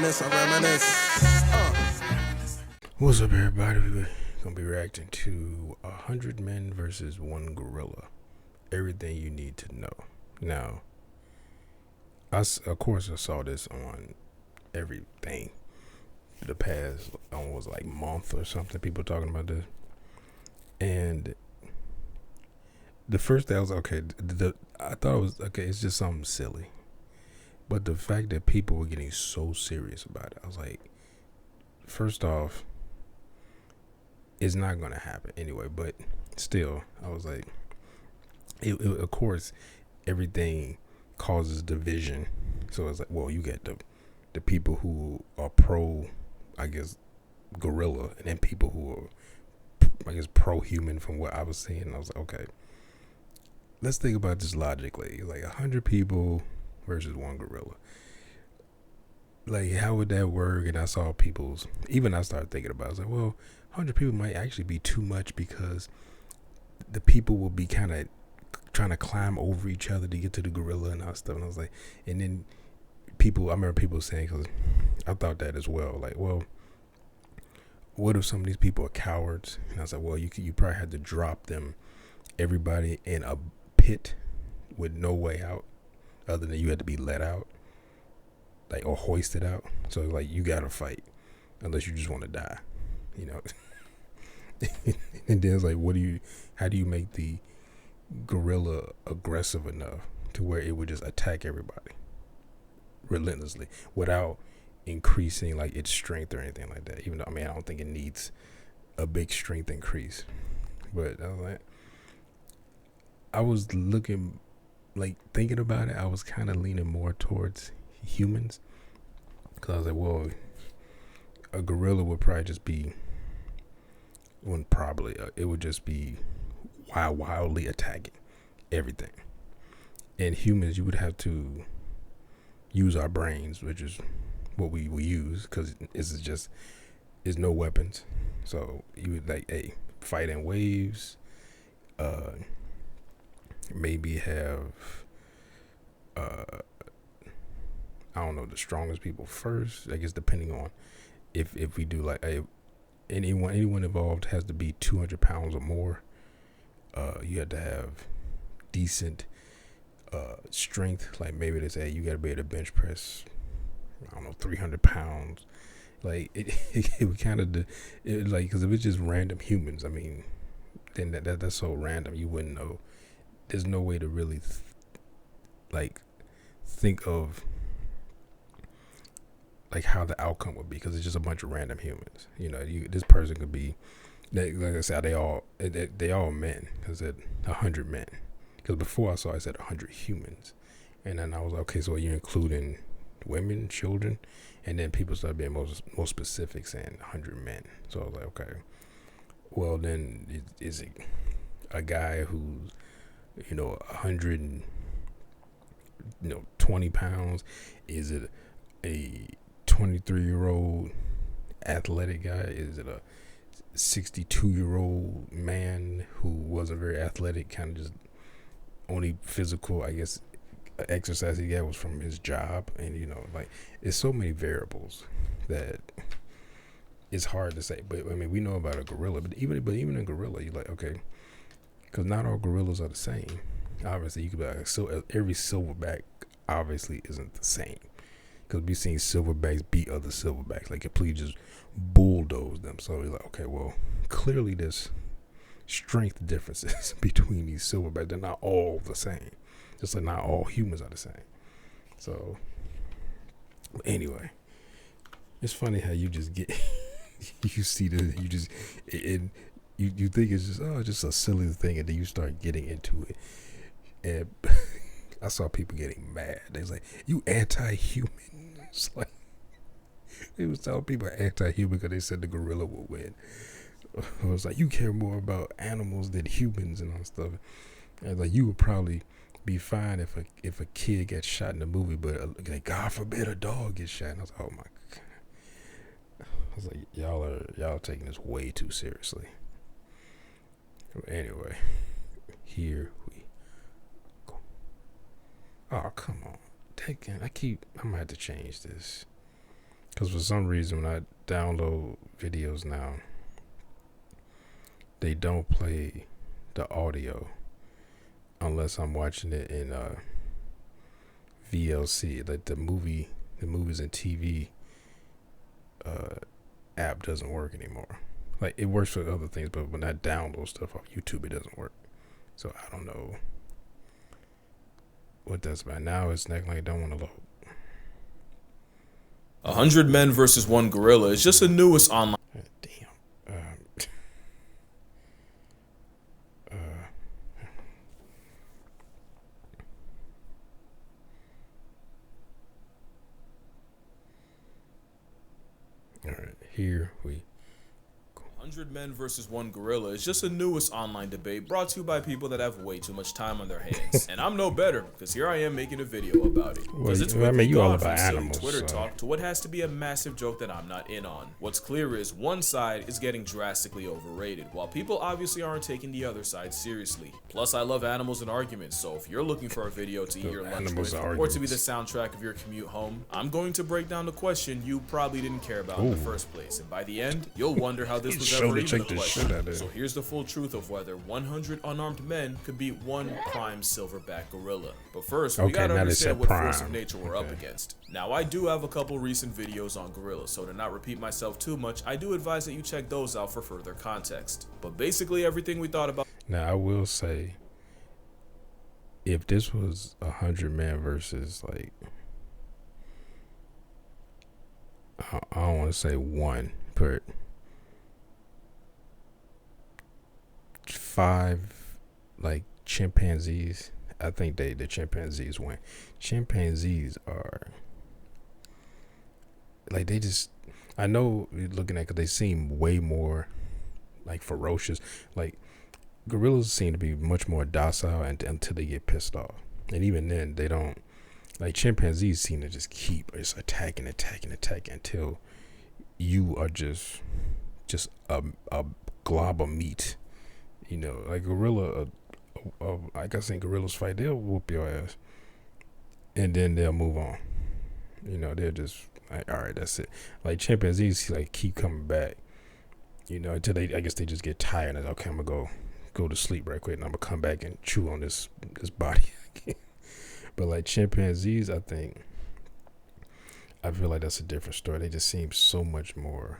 What's up, everybody? We're gonna be reacting to 100 Men versus one Gorilla. Everything you need to know. Now, of course, I saw this on everything. The past almost like month or something. People talking about this, and the first thing I was okay. I thought it was okay. It's just something silly, but the fact that people were getting so serious about it, I was like, first off, it's not gonna happen anyway. But still, I was like, of course, everything causes division. So it's like, well, you get the people who are pro, I guess, gorilla, and then people who are, I guess, pro-human. From what I was seeing, I was like, okay, let's think about this logically. Like 100 people versus one gorilla. Like, how would that work? And I saw people's, even I started thinking about it. I was like, well, 100 people might actually be too much, because the people will be kind of trying to climb over each other to get to the gorilla and all that stuff. And I was like, and then people, I remember people saying, because I thought that as well, like, well, what if some of these people are cowards? And I was like, well, you probably had to drop them, everybody, in a pit with no way out, other than you had to be let out, like, or hoisted out. So like, you gotta fight unless you just want to die, you know. And then it's like, how do you make the gorilla aggressive enough to where it would just attack everybody relentlessly without increasing like its strength or anything like that? Even though, I mean, I don't think it needs a big strength increase, but I was looking, like, thinking about it, I was kind of leaning more towards humans, because I was like, well, a gorilla would probably just be, it would just be wildly attacking everything. And humans, you would have to use our brains, which is what we will use, because it's no weapons. So you would, like, fight in waves, maybe have I don't know, the strongest people first, I guess, depending on if we do like anyone involved has to be 200 pounds or more. You had to have decent strength. Like, maybe they say you got to be able to bench press, I don't know, 300 pounds. Like, it would kind of like, because if it's just random humans, I mean, then that's so random, you wouldn't know. There's no way to really think of like how the outcome would be, because it's just a bunch of random humans. You know, this person could be, like I said, they all men, because it 100 men. Because before I said 100 humans, and then I was like, okay, so you're including women, children, and then people started being more specific, saying 100 men. So I was like, okay, well, then is it a guy who's, 120 pounds? Is it a 23-year-old athletic guy? Is it a 62-year-old man who wasn't very athletic, kind of just only physical, I guess, exercise he got was from his job? And like, it's so many variables that it's hard to say. But I mean, we know about a gorilla, but even a gorilla, you're like, okay, because not all gorillas are the same. Obviously, you could be like, so every silverback obviously isn't the same, because we've seen silverbacks beat other silverbacks, like, completely just bulldoze them. So you're like, okay, well, clearly there's strength differences between these silverbacks. They're not all the same, just like not all humans are the same. So anyway, it's funny how you just get you see the you just you think it's just a silly thing, and then you start getting into it. And I saw people getting mad. They was like, you anti-human. It's like, they was telling people anti-human because they said the gorilla would win. I was like, you care more about animals than humans and all stuff. And like, you would probably be fine if a kid gets shot in the movie, but like, God forbid a dog gets shot. And I was like, oh my God. I was like, y'all are taking this way too seriously. Anyway, here we go. Oh, come on. I'm gonna have to change this. Because for some reason, when I download videos now, they don't play the audio unless I'm watching it in VLC. Like the movies and TV app doesn't work anymore. Like it works for other things, but when I download stuff off YouTube, it doesn't work. So I don't know what that's about. Now it's acting like I don't want to load. 100 Men versus 1 Gorilla is just the newest online. Damn. All right, here we 100 Men versus 1 Gorilla is just the newest online debate brought to you by people that have way too much time on their hands. And I'm no better, because here I am making a video about it. Because it's really you all gone about from silly animals, Twitter so. talk to what has to be a massive joke that I'm not in on. What's clear is one side is getting drastically overrated, while people obviously aren't taking the other side seriously. Plus, I love animals and arguments, so if you're looking for a video to eat your lunch with, or to be the soundtrack of your commute home, I'm going to break down the question you probably didn't care about in the first place. And by the end, you'll wonder how this was ever even a question. So here's the full truth of whether 100 unarmed men could beat 1 prime silverback gorilla. But first, we gotta understand what force of nature we're up against. Now, I do have a couple recent videos on gorillas, so to not repeat myself too much, I do advise that you check those out for further context. But basically everything we thought about. Now I will say, if this was 100 men versus like, I don't want to say 1, but 5 like chimpanzees, I think the chimpanzees win. Chimpanzees are like, they just, I know you're looking at, cause they seem way more like ferocious. Like gorillas seem to be much more docile until they get pissed off, and even then they don't. Like chimpanzees seem to just keep attacking until you are just a glob of meat. You know, like gorilla, like I seen gorillas fight, they'll whoop your ass, and then they'll move on. You know, they're just like, all right, that's it. Like chimpanzees, like keep coming back. You know, until I guess they just get tired and okay, I'm gonna go to sleep right quick, and I'm gonna come back and chew on this body. But like chimpanzees, I feel like that's a different story. They just seem so much more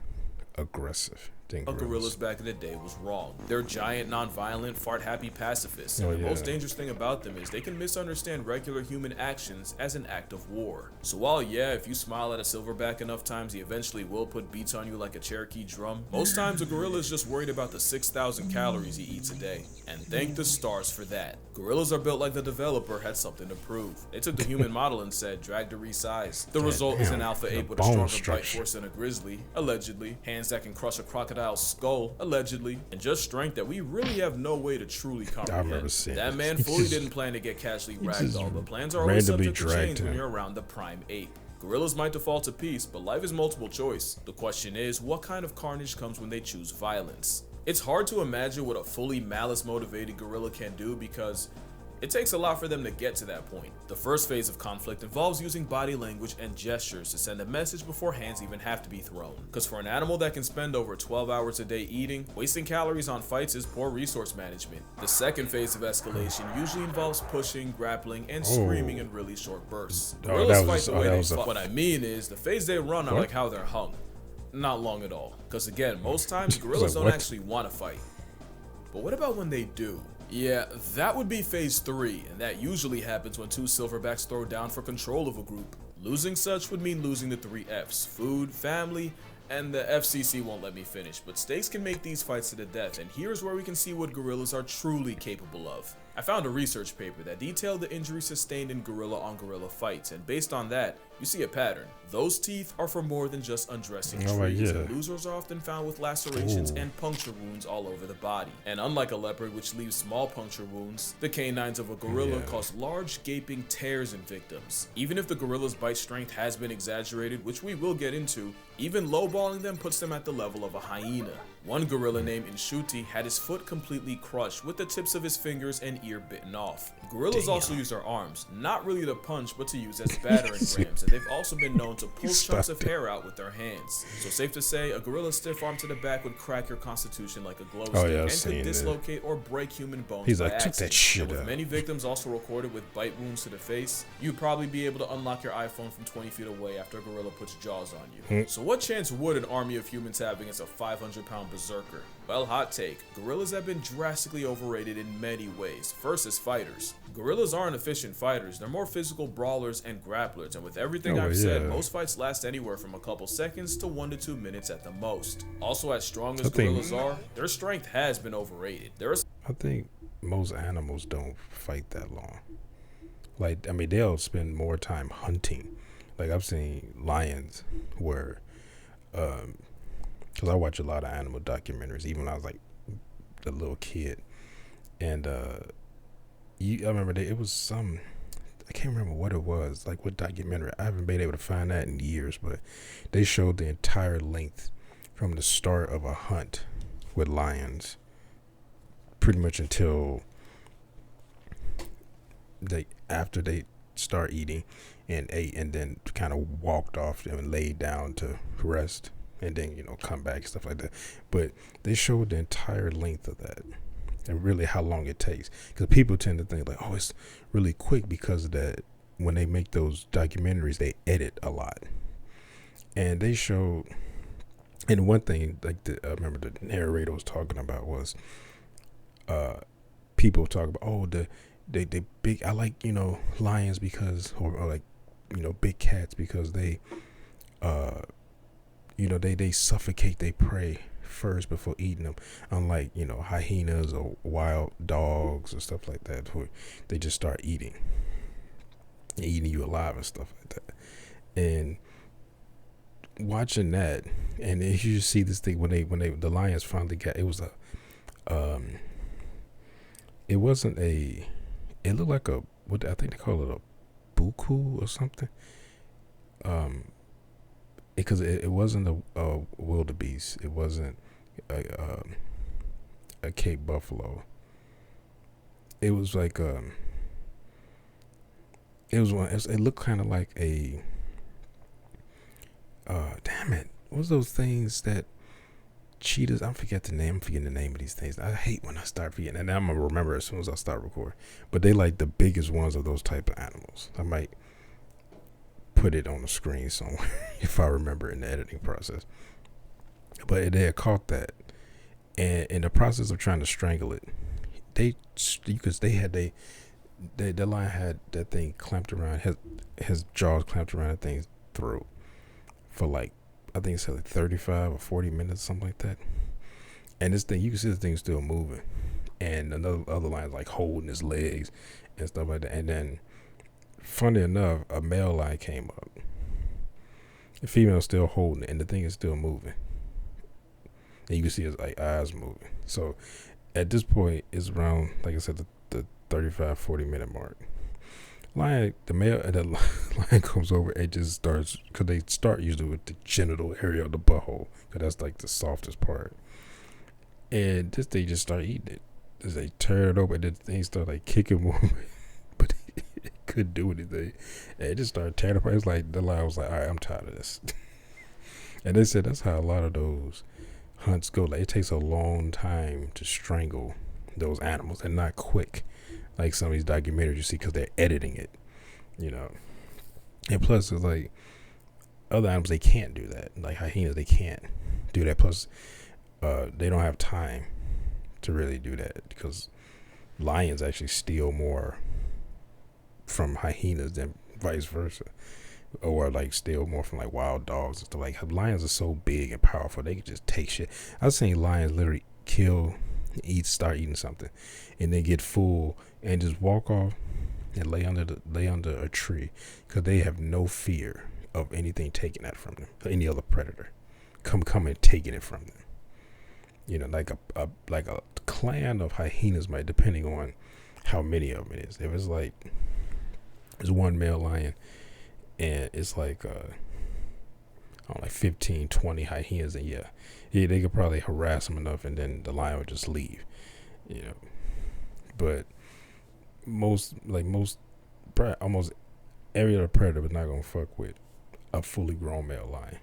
aggressive than gorillas back in the day was wrong. They're giant, non-violent, fart-happy pacifists, and the most dangerous thing about them is they can misunderstand regular human actions as an act of war. So while if you smile at a silverback enough times, he eventually will put beats on you like a Cherokee drum, most times a gorilla is just worried about the 6,000 calories he eats a day. And thank the stars for that. Gorillas are built like the developer had something to prove. They took the human model and said, drag to resize. The result is an alpha ape with a stronger bite force than a grizzly, allegedly, hands that can crush a crocodile's skull, allegedly, and just strength that we really have no way to truly comprehend. That man fully didn't plan to get casually ragdolled, but plans are always subject to change when you're around the prime ape. Gorillas might default to peace, but life is multiple choice. The question is, what kind of carnage comes when they choose violence? It's hard to imagine what a fully malice-motivated gorilla can do because it takes a lot for them to get to that point. The first phase of conflict involves using body language and gestures to send a message before hands even have to be thrown. Because for an animal that can spend over 12 hours a day eating, wasting calories on fights is poor resource management. The second phase of escalation usually involves pushing, grappling, and screaming in really short bursts. Gorillas fight the way they fight. What I mean is, the phase they run are like how they're hung. Not long at all. Because again, most times gorillas don't actually want to fight. But what about when they do? Yeah, that would be phase 3, and that usually happens when 2 silverbacks throw down for control of a group. Losing such would mean losing the 3 Fs: food, family, and the FCC won't let me finish, but stakes can make these fights to the death, and here's where we can see what gorillas are truly capable of. I found a research paper that detailed the injuries sustained in gorilla-on-gorilla fights, and based on that, you see a pattern. Those teeth are for more than just undressing trees, and losers are often found with lacerations and puncture wounds all over the body. And unlike a leopard, which leaves small puncture wounds, the canines of a gorilla cause large gaping tears in victims. Even if the gorilla's bite strength has been exaggerated, which we will get into, even lowballing them puts them at the level of a hyena. One gorilla named Inshuti had his foot completely crushed with the tips of his fingers and ear bitten off. Gorillas also use their arms, not really to punch but to use as battering rams, and they've also been known to pull chunks of hair out with their hands. So safe to say, a gorilla's stiff arm to the back would crack your constitution like a glow stick and could dislocate or break human bones by accident. Took that shit with many victims also recorded with bite wounds to the face, you'd probably be able to unlock your iPhone from 20 feet away after a gorilla puts jaws on you. So what chance would an army of humans have against a 500-pound berserker? Well, hot take. Gorillas have been drastically overrated in many ways. First, as fighters. Gorillas aren't efficient fighters. They're more physical brawlers and grapplers. And with everything I've said, most fights last anywhere from a couple seconds to 1 to 2 minutes at the most. Also, as strong as gorillas are, their strength has been overrated. I think most animals don't fight that long. Like, I mean, they'll spend more time hunting. Like, I've seen lions where, because I watch a lot of animal documentaries, even when I was like a little kid. And I remember it was some, I can't remember what it was, like what documentary. I haven't been able to find that in years, but they showed the entire length from the start of a hunt with lions, pretty much until after they start eating and ate, and then kind of walked off and laid down to rest, and then, you know, come back and stuff like that. But they showed the entire length of that and really how long it takes, because people tend to think like, oh, it's really quick, because of that when they make those documentaries they edit a lot. And they showed, and one thing like I remember the narrator was talking about was people talk about, oh, they big, I like, you know, lions because, or like, you know, big cats because they you know, they suffocate their prey first before eating them, unlike, you know, hyenas or wild dogs or stuff like that, where they just start eating you alive and stuff like that. And watching that, and you just see this thing when the lions finally got, it was it wasn't a, it looked like a, what I think they call it, a buku or something, because it wasn't a wildebeest, it wasn't a Cape buffalo. It was like it was one. It looked kind of like a damn it, what was those things that cheetahs? I'm forgetting the name of these things. I hate when I start forgetting, and I'm gonna remember as soon as I start recording. But they like the biggest ones of those type of animals. I might put it on the screen somewhere if I remember in the editing process. But they had caught that, and in the process of trying to strangle it, the lion had that thing clamped around his jaws clamped around that thing's throat for like, I think it's like 35 or 40 minutes, something like that. And this thing, you can see the thing still moving, and other lion's like holding his legs and stuff like that. And then, funny enough, a male lion came up. The female's still holding it, and the thing is still moving. And you can see his like eyes moving. So at this point, it's around, like I said, the 35, 40 minute mark. The lion comes over and just starts, because they start usually with the genital area of the butthole, because that's like the softest part. And this thing just start eating it. As they tear it open, and the thing start like kicking more, but it couldn't do anything. And it just started tearing apart. It's like the lion was like, all right, I'm tired of this. And they said that's how a lot of those hunts go. Like, it takes a long time to strangle those animals, and not quick like some of these documentaries you see, because they're editing it, you know. And plus, it's like other animals, they can't do that. Like hyenas, they can't do that. Plus, they don't have time to really do that, because lions actually steal more from hyenas than vice versa, or like steal more from like wild dogs and stuff. Like, lions are so big and powerful, they can just take shit. I've seen lions literally start eating something, and they get full and just walk off and lay under a tree, because they have no fear of anything taking that from them, or any other predator come and taking it from them. You know, like a clan of hyenas might, depending on how many of them it is. If it's like, there's one male lion, and it's like like 15, 20 hyenas, and yeah, they could probably harass them enough, and then the lion would just leave. But almost every other predator was not gonna fuck with a fully grown male lion.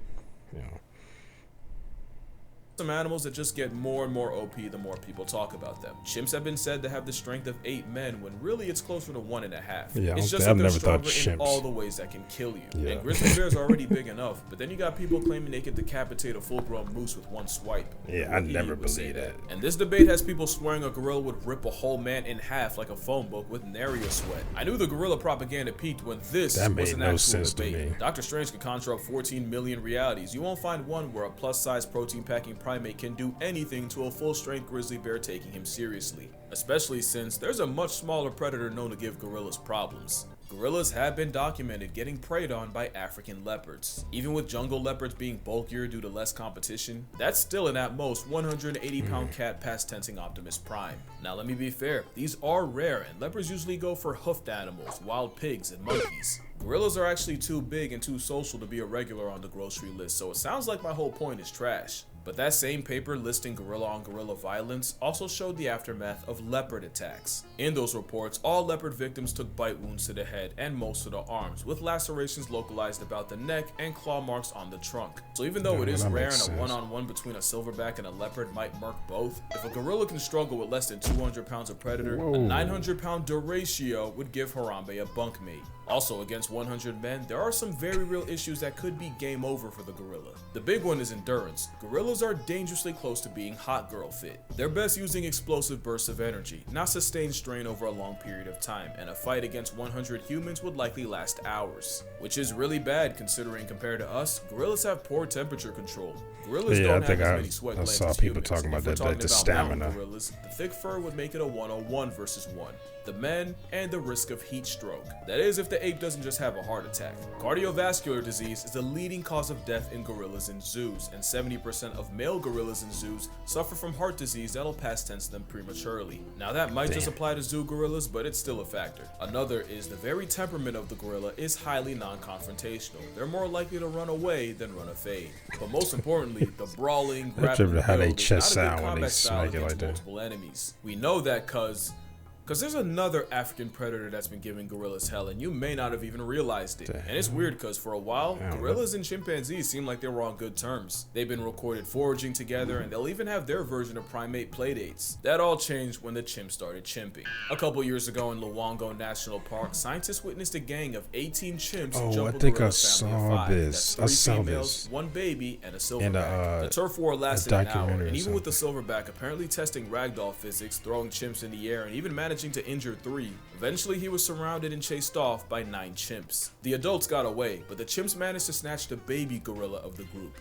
Some animals that just get more and more OP the more people talk about them. Chimps have been said to have the strength of 8 men when really it's closer to 1.5. Yeah, it's just that they're stronger in all the ways that can kill you. Yeah. And grizzly bears are already big enough, but then you got people claiming they can decapitate a full-grown moose with one swipe. Yeah, I never believe that. And this debate has people swearing a gorilla would rip a whole man in half like a phone book with nary a sweat. I knew the gorilla propaganda peaked when this was an actual debate. Dr. Strange could conjure up 14 million realities. You won't find one where a plus-size protein-packing primate can do anything to a full-strength grizzly bear taking him seriously, especially since there's a much smaller predator known to give gorillas problems. Gorillas have been documented getting preyed on by African leopards. Even with jungle leopards being bulkier due to less competition, that's still an at most 180-pound cat past tensing Optimus Prime. Now let me be fair, these are rare and leopards usually go for hoofed animals, wild pigs, and monkeys. Gorillas are actually too big and too social to be a regular on the grocery list, so it sounds like my whole point is trash. But that same paper listing gorilla on gorilla violence also showed the aftermath of leopard attacks. In those reports, all leopard victims took bite wounds to the head and most of the arms, with lacerations localized about the neck and claw marks on the trunk. So even though it is rare and a one-on-one between a silverback and a leopard might murk both, if a gorilla can struggle with less than 200 pounds of predator, a 900-pound duratio would give Harambe a bunkmate. Also, against 100 men, there are some very real issues that could be game over for the gorilla. The big one is endurance. Gorillas are dangerously close to being hot girl fit. They're best using explosive bursts of energy, not sustained strain over a long period of time, and a fight against 100 humans would likely last hours. Which is really bad considering compared to us, gorillas have poor temperature control. Gorillas don't have as many sweat glands as humans. Talking about the stamina. Gorillas, the thick fur would make it a 1-on-1 versus 1. The men, and the risk of heat stroke. That is if the ape doesn't just have a heart attack. Cardiovascular disease is the leading cause of death in gorillas in zoos, and 70% of male gorillas in zoos suffer from heart disease that'll past tense them prematurely. Now that might just apply to zoo gorillas, but it's still a factor. Another is the very temperament of the gorilla is highly non-confrontational. They're more likely to run away than run a fade. But most importantly, the brawling, grappling build is not a good combat style against multiple enemies. We know that because there's another African predator that's been giving gorillas hell, and you may not have even realized it. And it's weird because for a while, gorillas and chimpanzees seem like they were on good terms. They've been recorded foraging together, and they'll even have their version of primate playdates. That all changed when the chimps started chimping. A couple years ago in Luongo National Park, scientists witnessed a gang of 18 chimps jump a gorilla family of 5. That's 3 females, 1 baby, and a silverback. The turf war lasted an hour, and even with the silverback apparently testing ragdoll physics, throwing chimps in the air, and even managing to injure 3. Eventually he was surrounded and chased off by 9 chimps. The adults got away, but the chimps managed to snatch the baby gorilla of the group,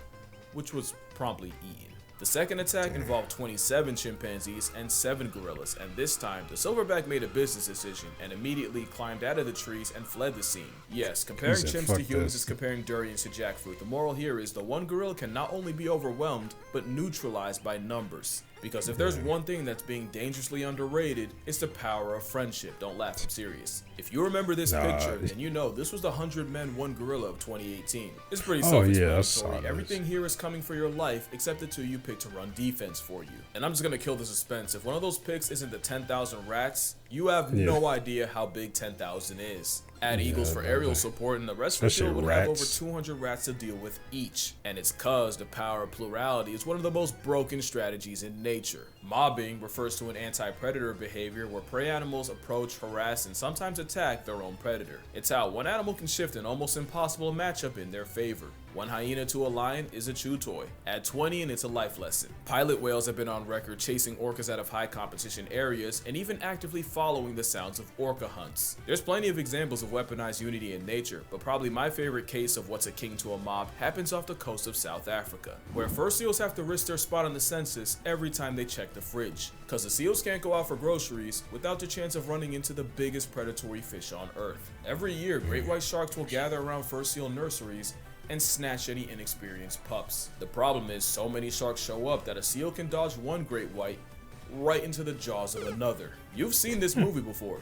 which was promptly eaten. The second attack involved 27 chimpanzees and 7 gorillas, and this time, the silverback made a business decision and immediately climbed out of the trees and fled the scene. Yes, comparing chimps to humans is comparing durians to jackfruit. The moral here is the one gorilla can not only be overwhelmed, but neutralized by numbers. Because if there's one thing that's being dangerously underrated, it's the power of friendship. Don't laugh, I'm serious. If you remember this picture, then you know this was the 100 Men 1 Gorilla of 2018. It's pretty self-explanatory. Everything here is coming for your life except the 2 you picked to run defense for you. And I'm just gonna kill the suspense. If one of those picks isn't the 10,000 rats, you have no idea how big 10,000 is. Add eagles for aerial support, and the rest of the field would have over 200 rats to deal with each. And it's cause the power of plurality is one of the most broken strategies in nature. Mobbing refers to an anti-predator behavior where prey animals approach, harass, and sometimes attack their own predator. It's how one animal can shift an almost impossible matchup in their favor. 1 hyena to a lion is a chew toy. Add 20 and it's a life lesson. Pilot whales have been on record chasing orcas out of high competition areas and even actively following the sounds of orca hunts. There's plenty of examples of weaponized unity in nature, but probably my favorite case of what's akin to a mob happens off the coast of South Africa, where fur seals have to risk their spot on the census every time they check the fridge, cause the seals can't go out for groceries without the chance of running into the biggest predatory fish on earth. Every year, great white sharks will gather around fur seal nurseries and snatch any inexperienced pups. The problem is so many sharks show up that a seal can dodge one great white right into the jaws of another. You've seen this movie before.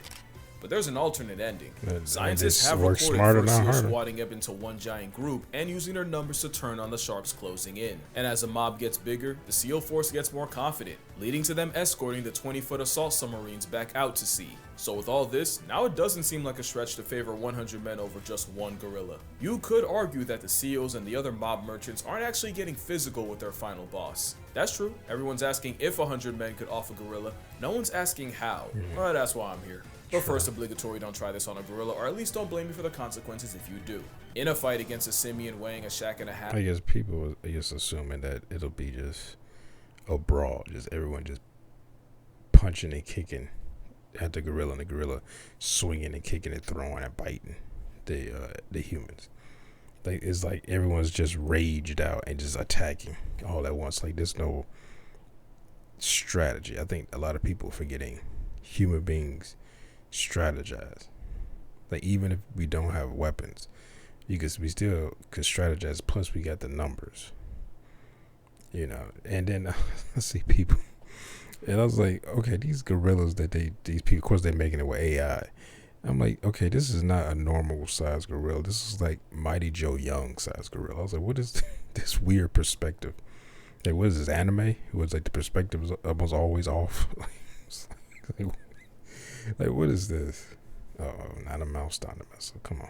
But there's an alternate ending. And Scientists have work recorded smarter, first not seals harder. squatting up into one giant group and using their numbers to turn on the sharks closing in. And as the mob gets bigger, the SEAL force gets more confident, leading to them escorting the 20-foot assault submarines back out to sea. So with all this, now it doesn't seem like a stretch to favor 100 men over just one gorilla. You could argue that the SEALs and the other mob merchants aren't actually getting physical with their final boss. That's true. Everyone's asking if 100 men could off a gorilla. No one's asking how. Well, that's why I'm here. But first, obligatory, don't try this on a gorilla, or at least don't blame me for the consequences if you do. In a fight against a simian weighing a shack and a half, I guess people are just assuming that it'll be just a brawl, just everyone just punching and kicking at the gorilla, and the gorilla swinging and kicking and throwing and biting the humans. Like, it's like everyone's just raged out and just attacking all at once. Like, there's no strategy. I think a lot of people are forgetting human beings strategize. Like, even if we don't have weapons, we still could strategize. Plus, we got the numbers, you know. And then I see people, and I was like, okay, these gorillas that these people, of course, they're making it with AI. I'm like, okay, this is not a normal size gorilla. This is like Mighty Joe Young size gorilla. I was like, what is this weird perspective? Like, what is this, anime? It was like the perspective was almost always off. Like, what is this? Oh, not a mouse, not a mouse. So come on.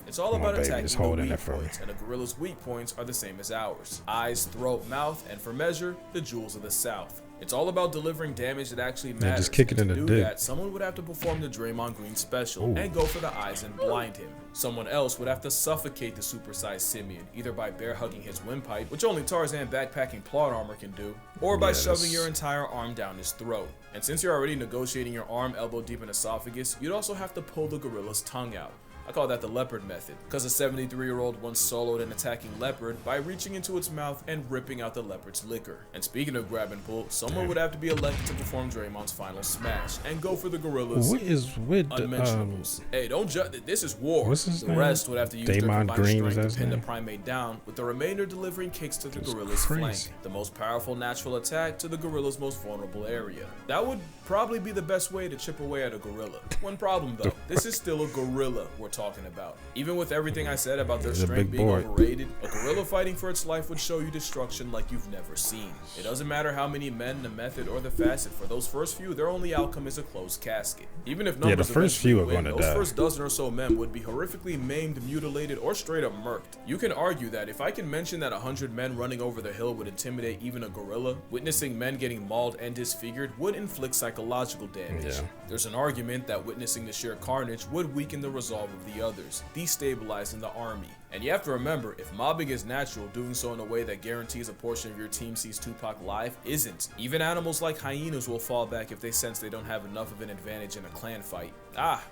it's all about baby, attacking just the holding weak it for me. points, and a gorilla's weak points are the same as ours. Eyes, throat, mouth, and for measure, the jewels of the South. It's all about delivering damage that actually matters. just kick it in to the do dick. that, someone would have to perform the Draymond Green special Ooh. and go for the eyes and blind him. Someone else would have to suffocate the supersized simian, either by bear hugging his windpipe, which only Tarzan backpacking plot armor can do, or by shoving your entire arm down his throat. And since you're already negotiating your arm elbow deep in esophagus, you'd also have to pull the gorilla's tongue out. I call that the leopard method, because a 73-year-old once soloed an attacking leopard by reaching into its mouth and ripping out the leopard's liquor. And speaking of grab and pull, someone would have to be elected to perform Draymond's final smash and go for the gorilla's What is with unmentionables. Hey, don't judge. This is war. What's his The name? rest would have to use their Draymond combined Green, was strength that to his pin the name? primate down, with the remainder delivering kicks to the That's gorilla's flank. crazy. The most powerful natural attack to the gorilla's most vulnerable area. That would probably be the best way to chip away at a gorilla. One problem though, this is still a gorilla we're talking about. Even with everything I said about their He's a strength big being boy. overrated, a gorilla fighting for its life would show you destruction like you've never seen. It doesn't matter how many men, the method, or the facet. For those first few, their only outcome is a closed casket. Even if numbers the first few are eventually win, gonna those die. first dozen or so men would be horrifically maimed, mutilated, or straight up murked. You can argue that if I can mention that 100 men running over the hill would intimidate even a gorilla, witnessing men getting mauled and disfigured would inflict psychological damage. Yeah. There's an argument that witnessing the sheer carnage would weaken the resolve of the others, destabilizing the army. And you have to remember, if mobbing is natural, doing so in a way that guarantees a portion of your team sees Tupac live isn't. Even animals like hyenas will fall back if they sense they don't have enough of an advantage in a clan fight. But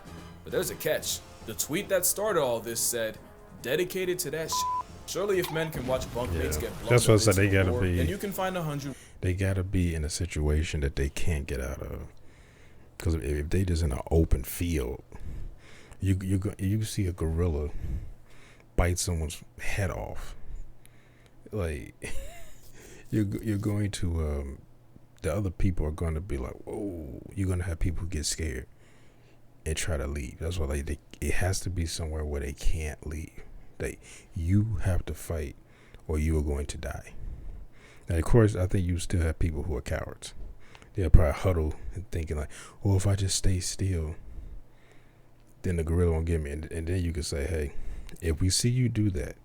there's a catch. The tweet that started all this said, dedicated to that shit. Surely if men can watch bunkmates get blown That's what I said, amidst they the gotta war, be- then you can find 100 They gotta be in a situation that they can't get out of. Because if they just in an open field, you see a gorilla bite someone's head off. Like you're going to the other people are going to be like, whoa. You're going to have people get scared and try to leave. That's why it has to be somewhere where they can't leave. You have to fight or you are going to die. And of course, I think you still have people who are cowards. They'll probably huddle and thinking like, well, if I just stay still, then the gorilla won't get me. And then you can say, hey, if we see you do that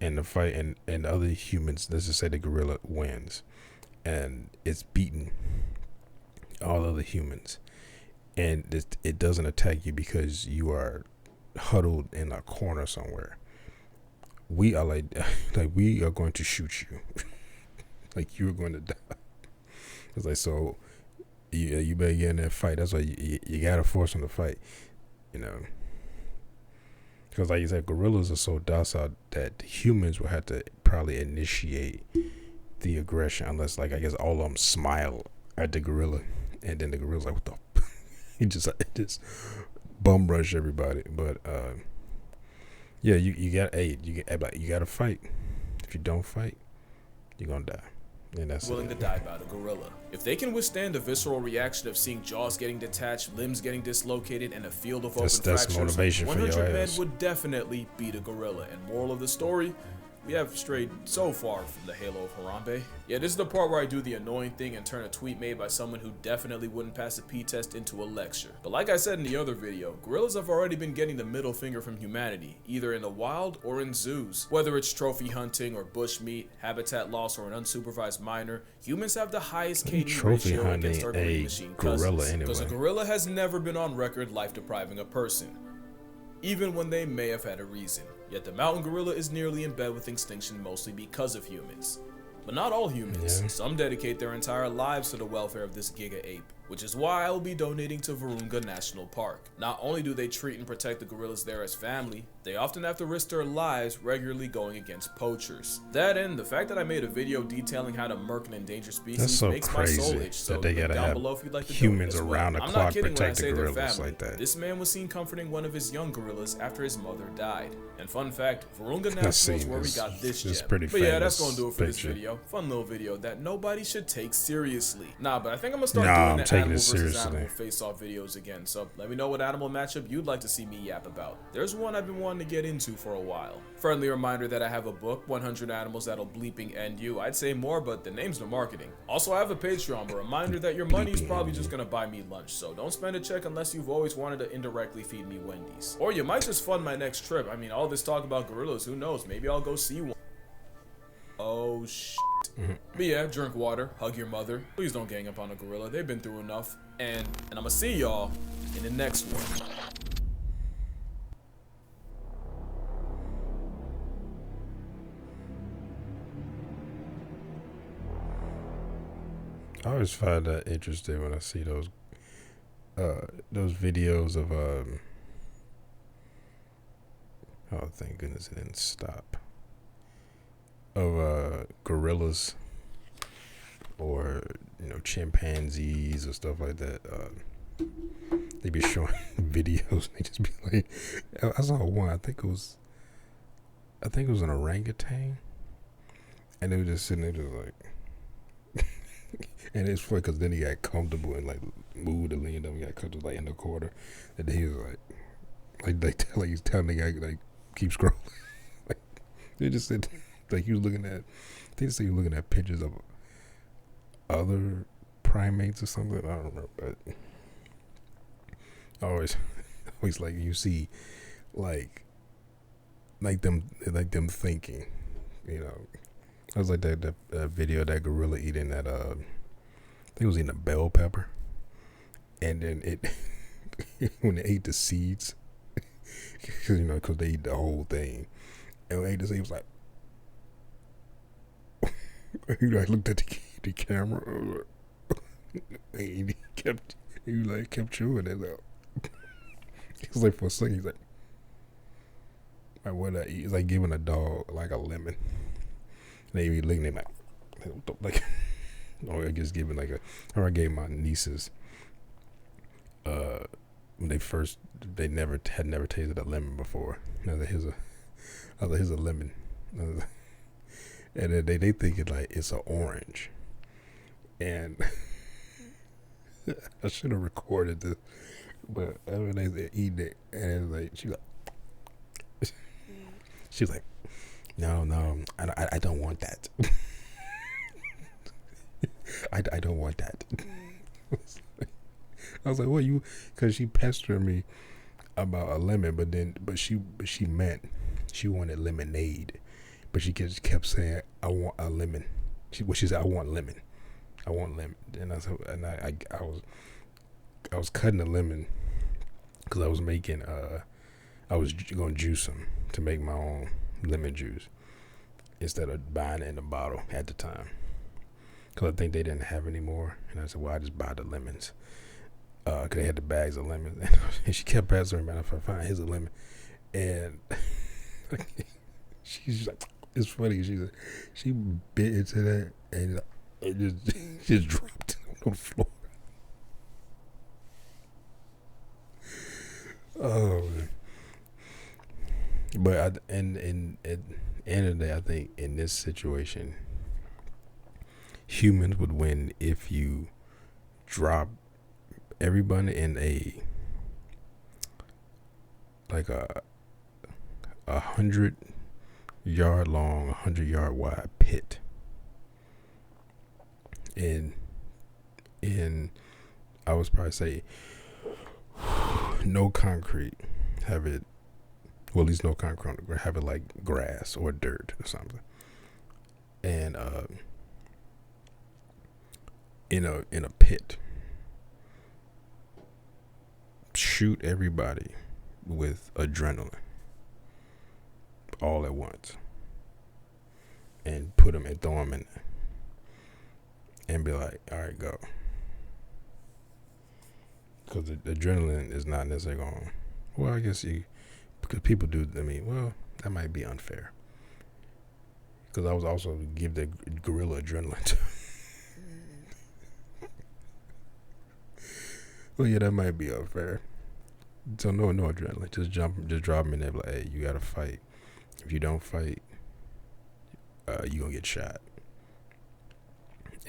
and the fight and other humans, let's just say the gorilla wins and it's beaten all other humans and it doesn't attack you because you are huddled in a corner somewhere, we are like we are going to shoot you. Like you're going to die. It's like, so you better get in that fight. That's why you gotta force them to fight, you know. Because like you said, gorillas are so docile that humans will have to probably initiate the aggression, unless like I guess all of them smile at the gorilla, and then the gorilla's like, what the? He just bum rush everybody. But yeah, you gotta fight. If you don't fight, you're gonna die. And that's willing to die by the gorilla. If they can withstand the visceral reaction of seeing jaws getting detached, limbs getting dislocated, and a field of open fractures, motivation 100 for your men ass. would definitely beat a gorilla. And moral of the story, we have strayed so far from the halo of Harambe. Yeah, this is the part where I do the annoying thing and turn a tweet made by someone who definitely wouldn't pass a P-test into a lecture. But like I said in the other video, gorillas have already been getting the middle finger from humanity, either in the wild or in zoos. Whether it's trophy hunting or bush meat, habitat loss, or an unsupervised minor, humans have the highest KD ratio against our green machine cousins. Because a gorilla has never been on record life-depriving a person, even when they may have had a reason. Yet the mountain gorilla is nearly in bed with extinction mostly because of humans. But not all humans. Yeah. Some dedicate their entire lives to the welfare of this giga ape, which is why I will be donating to Virunga National Park. Not only do they treat and protect the gorillas there as family, they often have to risk their lives regularly going against poachers. That and the fact that I made a video detailing how to murk an endangered species makes my soul itch. So that they gotta down have below if you'd like to humans donate as around well. the I'm clock not kidding when I protect the say they're gorillas family. like that. This man was seen comforting one of his young gorillas after his mother died. And fun fact, Virunga National is where we got this gem. But yeah, that's gonna do it for this video. Fun little video that nobody should take seriously. Nah, but I think I'm gonna start doing the animal versus animal face-off videos again. So let me know what animal matchup you'd like to see me yap about. There's one I've been wanting to get into for a while. Friendly reminder that I have a book, 100 Animals That'll Bleeping End You. I'd say more, but the name's no marketing. Also, I have a Patreon, but reminder that your money's probably just gonna buy me lunch, so don't spend a check unless you've always wanted to indirectly feed me Wendy's. Or you might just fund my next trip. I mean, all this talk about gorillas, who knows? Maybe I'll go see one. Oh, shit. But yeah, drink water, hug your mother. Please don't gang up on a gorilla. They've been through enough. And I'm gonna see y'all in the next one. I always find that interesting when I see those videos of oh, thank goodness it didn't stop, of gorillas or chimpanzees or stuff like that. They be showing videos and they just be like, I saw one, I think it was an orangutan, and they were just sitting there just like and it's funny because then he got comfortable and like moved and leaned up and got comfortable like in the corner, and then he was like he's telling the guy like keep scrolling. Like they just said like he was looking at, I think they said he was looking at pictures of other primates or something. I don't remember, but always like you see like them thinking, I was like that video of that gorilla eating that I think it was eating a bell pepper, and then it when they ate the seeds, because they eat the whole thing, and when they ate the seeds, he was like he like looked at the camera and he kept chewing it out. He was like, for a second, he's like what I eat? It's like giving a dog like a lemon. And they be looking at me like or I guess giving or I gave my nieces when they never tasted a lemon before. I was like, here's a lemon. And then they think it like it's an orange. And I should have recorded this, but when they eating it, and like she was like, no, I don't want that. I don't want that. I was like, what you? Because she pestered me about a lemon, but she meant she wanted lemonade, but she just kept saying I want a lemon. She said I want lemon, and I was cutting a lemon because I was making I was gonna juice them to make my own lemon juice instead of buying it in a bottle at the time, because I think they didn't have any more, and I said, well, I just buy the lemons because they had the bags of lemons. And she kept passing me, if I find here's a lemon, and she's like, it's funny, she bit into that and it just dropped on the floor. Oh man. But at the end of the day, I think in this situation, humans would win if you drop everybody in a 100-yard long, 100-yard wide pit, and I would probably say no concrete, have it, well, at least no concrete on the ground, have it like grass or dirt or something, and in a pit, shoot everybody with adrenaline all at once, and put them and throw them in there, and be like, all right, go. Because the adrenaline is not necessarily going, well, I guess because people do, I mean, well, that might be unfair. Because I was also give the gorilla adrenaline too. Well, yeah, that might be unfair. So no adrenaline. Just drop them in there. Like, hey, you gotta fight. If you don't fight, you gonna get shot.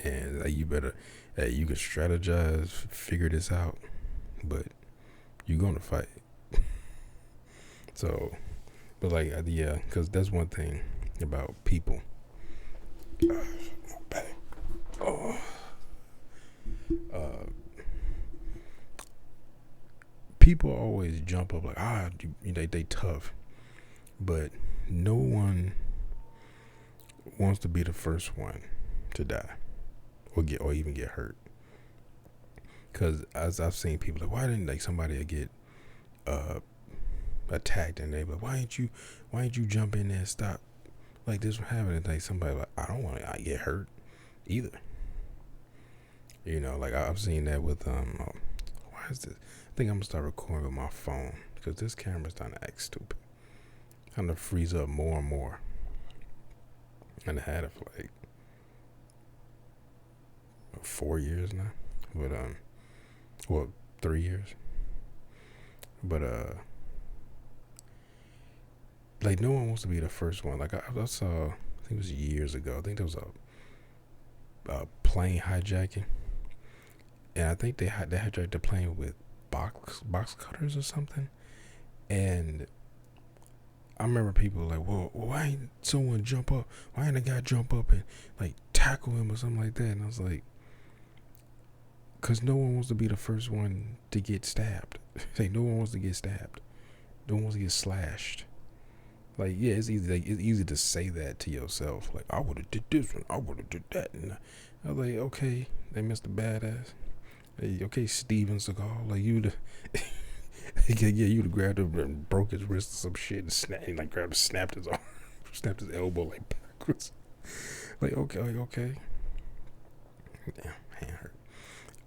And you better, you can strategize, figure this out, but you gonna fight. So, but yeah, because that's one thing about people. People always jump up like, they tough, but no one wants to be the first one to die or even get hurt. Because as I've seen people like, why didn't somebody get attacked, and they be like, why ain't you jump in there and stop this from happening? Like somebody like, I don't want to get hurt either. I've seen that with why is this? I think I'm gonna start recording with my phone because this camera's starting to act stupid. Kind of freeze up more and more. And I had it for 4 years now, but 3 years. But no one wants to be the first one. I saw, I think it was years ago. I think there was a plane hijacking, and I think they hijacked the plane with box cutters or something. And I remember people like, well, why ain't someone jump up? Why ain't a guy jump up and tackle him or something like that? And I was like, because no one wants to be the first one to get stabbed. No one wants to get stabbed. No one wants to get slashed. Yeah, it's easy. It's easy to say that to yourself. I would have did this one. I would have did that. And I was like, okay, they Mr. Badass. Hey, okay, Steven Seagal. You'd have grabbed him and broke his wrist or some shit and grabbed, snapped his arm, snapped his elbow backwards. Okay. Damn, hand hurt.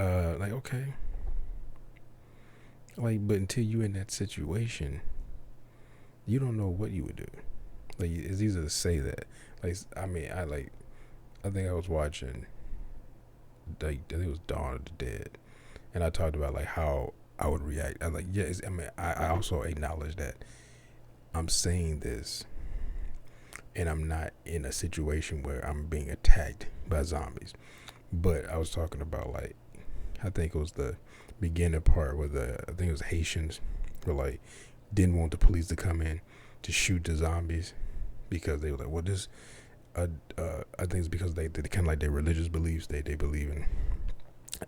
Okay. But until you in that situation, you don't know what you would do. It's easy to say that. I think I was watching, I think it was Dawn of the Dead, and I talked about how I would react. I was yes. I also acknowledge that I'm saying this, and I'm not in a situation where I'm being attacked by zombies. But I was talking about I think it was the beginning part where I think it was Haitians were didn't want the police to come in to shoot the zombies because they were this. I think it's because they kind of their religious beliefs. They believe in.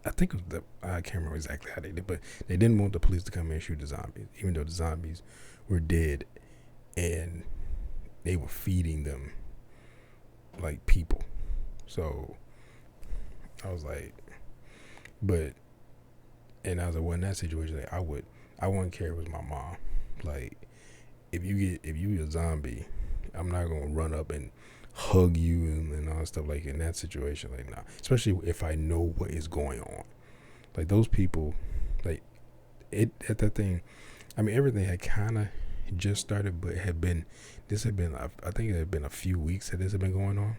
I think it was I can't remember exactly how they did, but they didn't want the police to come in and shoot the zombies, even though the zombies were dead, and they were feeding them like people. So I was and I was well, in that situation, I wouldn't care if it was my mom. If you a zombie, I'm not gonna run up and hug you and all that stuff in that situation. Nah. Especially if I know what is going on. Those people, at that thing. I mean, everything had kind of just started, but I think it had been a few weeks that this had been going on.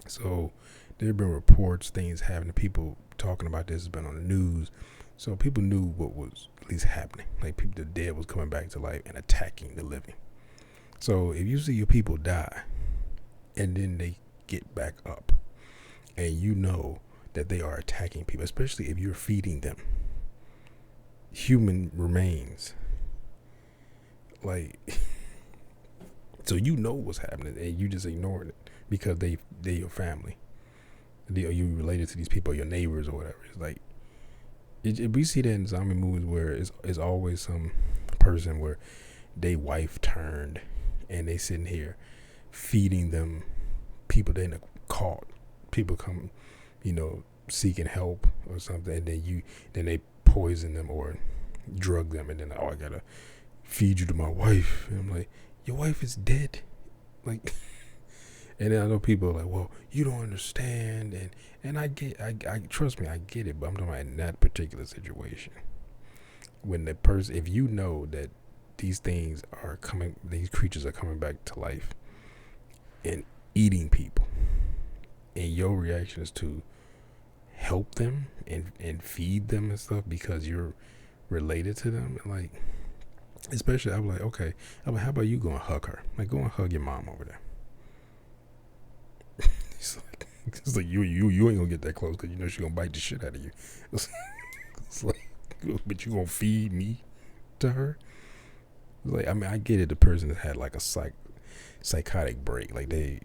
So there have been reports, things happening, people talking about this, has been on the news. So people knew what was at least happening. The dead was coming back to life and attacking the living. So if you see your people die and then they get back up and you know that they are attacking people, especially if you're feeding them human remains. Like, so you know what's happening, and you just ignoring it because they're your family. Are you related to these people, your neighbors or whatever? It's like, we see that in zombie movies where it's always some person where they wife turned, and they sitting here feeding them people they caught. People come, seeking help or something, and then they poison them or drug them, and then I gotta feed you to my wife. And I'm like, your wife is dead, like. And then I know people are like, well, you don't understand, and I trust me, I get it, but I'm talking about in that particular situation, when the person, if you know that these creatures are coming back to life and eating people, and your reaction is to help them and feed them and stuff because you're related to them, like, especially I'm like, okay, how about you go and hug her, like go and hug your mom over there. It's like you ain't gonna get that close because you know she's gonna bite the shit out of you. It's like, but you gonna feed me to her? It's like, I mean, I get it. The person that had like a psychotic break, like they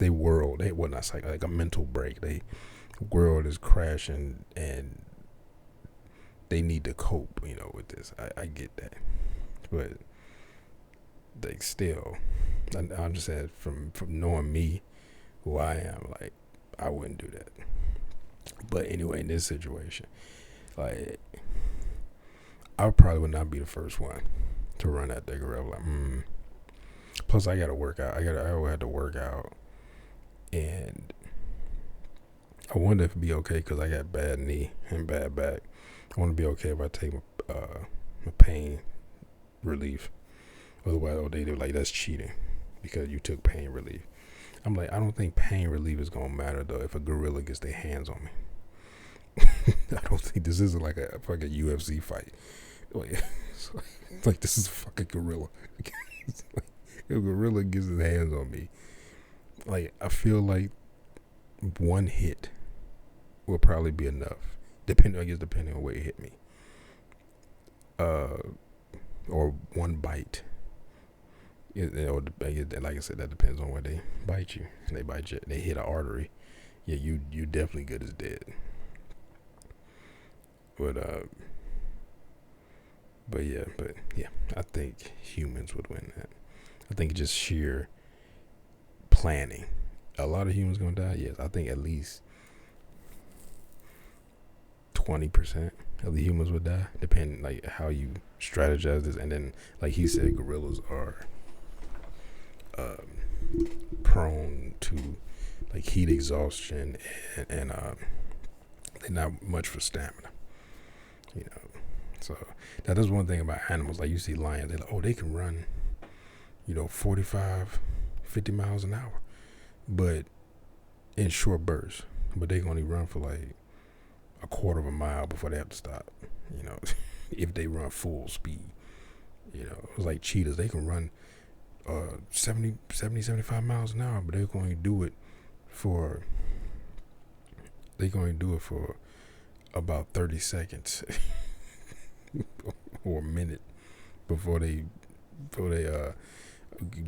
well, not psych, like a mental break. They world is crashing and they need to cope, with this. I get that, but they still, I'm just saying from knowing me, who I am, like, I wouldn't do that. But anyway, in this situation, like, I probably would not be the first one to run at that gorilla. Like, Plus, I gotta work out. I always had to work out, and I wonder if it'd be okay because I got bad knee and bad back. I want to be okay if I take my pain relief. Otherwise, they're like, that's cheating because you took pain relief. I'm like, I don't think pain relief is gonna matter though if a gorilla gets their hands on me. I don't think this isn't like a fucking UFC fight. It's like this is a fucking gorilla. Like, if a gorilla gets his hands on me, like, I feel like one hit will probably be enough. Depending on where it hit me. Or one bite. Like I said, that depends on where they bite you. They bite you, they hit an artery. Yeah, you definitely good as dead. But yeah, I think humans would win that. I think just sheer planning. A lot of humans gonna die. Yes, I think at least 20% of the humans would die, depending like how you strategize this. And then, like he said, gorillas are prone to like heat exhaustion and they're not much for stamina, so that's one thing about animals. Like, you see lions, they're like, they can run 45 50 miles an hour, but in short bursts, but they can only run for like a quarter of a mile before they have to stop, if they run full speed. It's like cheetahs, they can run 75 miles an hour, but they're going to do it for about 30 seconds or a minute before they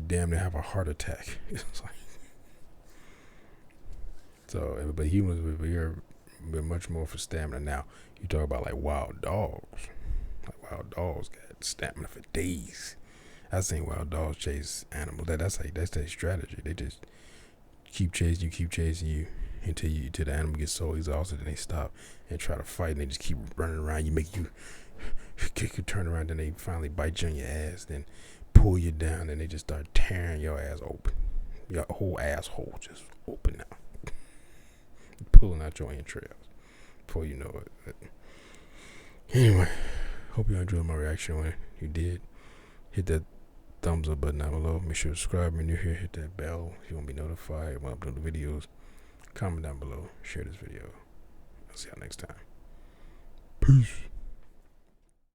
damn near have a heart attack. It's like, so, but humans, we're much more for stamina. Now, you talk about like wild dogs. Like, wild dogs got stamina for days. I've seen wild dogs chase animals. That's their strategy. They just keep chasing you until the animal gets so exhausted and they stop and try to fight, and they just keep running around. You turn around, then they finally bite you on your ass, then pull you down, and they just start tearing your ass open. Your whole asshole just open now, pulling out your entrails before you know it. Anyway, hope you enjoyed my reaction. When you did, hit that thumbs up button down below. Make sure to subscribe when you're here. Hit that bell if you want to be notified when I upload the videos. Comment down below. Share this video. I'll see y'all next time. Peace.